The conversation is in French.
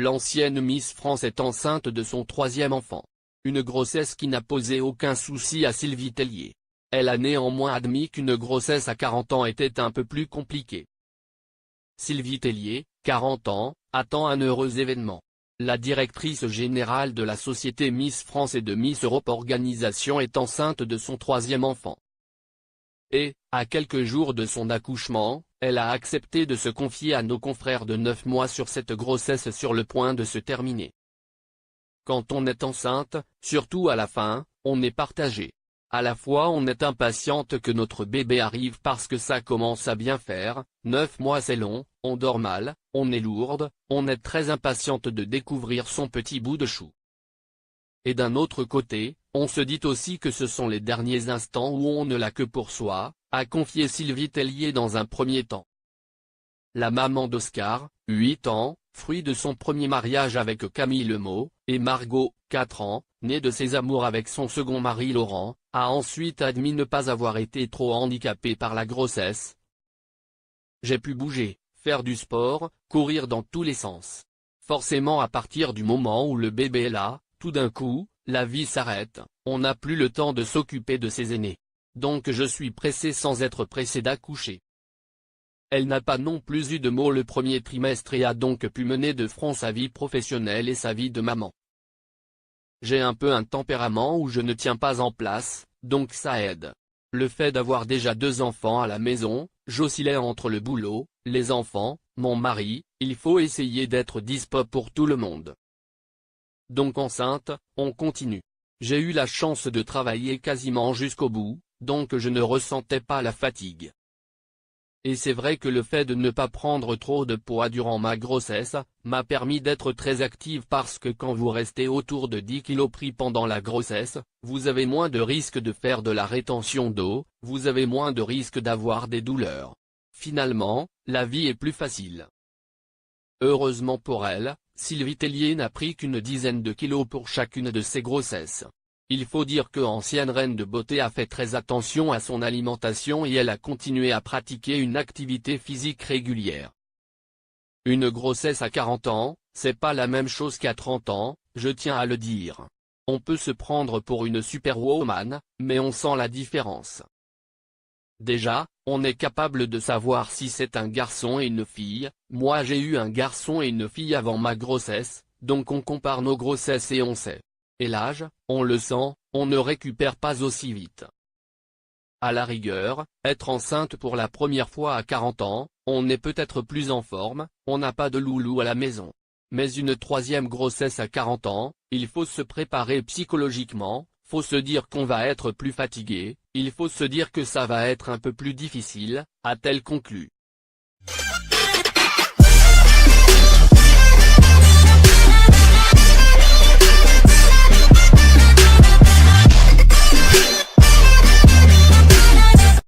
l'ancienne Miss France est enceinte de son troisième enfant. Une grossesse qui n'a posé aucun souci à Sylvie Tellier. Elle a néanmoins admis qu'une grossesse à 40 ans était un peu plus compliquée. Sylvie Tellier, 40 ans, attend un heureux événement. La directrice générale de la société Miss France et de Miss Europe Organisation est enceinte de son troisième enfant. Et, à quelques jours de son accouchement, elle a accepté de se confier à nos confrères de 9 mois sur cette grossesse sur le point de se terminer. Quand on est enceinte, surtout à la fin, on est partagé. À la fois on est impatiente que notre bébé arrive parce que ça commence à bien faire, 9 mois c'est long, on dort mal, on est lourde, on est très impatiente de découvrir son petit bout de chou. Et d'un autre côté, on se dit aussi que ce sont les derniers instants où on ne l'a que pour soi, a confié Sylvie Tellier dans un premier temps. La maman d'Oscar, 8 ans, fruit de son premier mariage avec Camille Lemot, et Margot, 4 ans, née de ses amours avec son second mari Laurent, a ensuite admis ne pas avoir été trop handicapée par la grossesse. J'ai pu bouger, faire du sport, courir dans tous les sens. Forcément à partir du moment où le bébé est là, tout d'un coup, la vie s'arrête, on n'a plus le temps de s'occuper de ses aînés. Donc je suis pressée sans être pressée d'accoucher. Elle n'a pas non plus eu de maux le premier trimestre et a donc pu mener de front sa vie professionnelle et sa vie de maman. J'ai un peu un tempérament où je ne tiens pas en place, donc ça aide. Le fait d'avoir déjà 2 enfants à la maison, j'oscillais entre le boulot, les enfants, mon mari, il faut essayer d'être dispo pour tout le monde. Donc enceinte, on continue. J'ai eu la chance de travailler quasiment jusqu'au bout, donc je ne ressentais pas la fatigue. Et c'est vrai que le fait de ne pas prendre trop de poids durant ma grossesse, m'a permis d'être très active parce que quand vous restez autour de 10 kg pris pendant la grossesse, vous avez moins de risques de faire de la rétention d'eau, vous avez moins de risques d'avoir des douleurs. Finalement, la vie est plus facile. Heureusement pour elle, Sylvie Tellier n'a pris qu'une dizaine de kilos pour chacune de ses grossesses. Il faut dire que ancienne reine de beauté a fait très attention à son alimentation et elle a continué à pratiquer une activité physique régulière. Une grossesse à 40 ans, c'est pas la même chose qu'à 30 ans, je tiens à le dire. On peut se prendre pour une superwoman, mais on sent la différence. Déjà, on est capable de savoir si c'est un garçon et une fille, moi j'ai eu un garçon et une fille avant ma grossesse, donc on compare nos grossesses et on sait. Et l'âge, on le sent, on ne récupère pas aussi vite. À la rigueur, être enceinte pour la première fois à 40 ans, on est peut-être plus en forme, on n'a pas de loulou à la maison. Mais une troisième grossesse à 40 ans, il faut se préparer psychologiquement, faut se dire qu'on va être plus fatigué, il faut se dire que ça va être un peu plus difficile, a-t-elle conclu.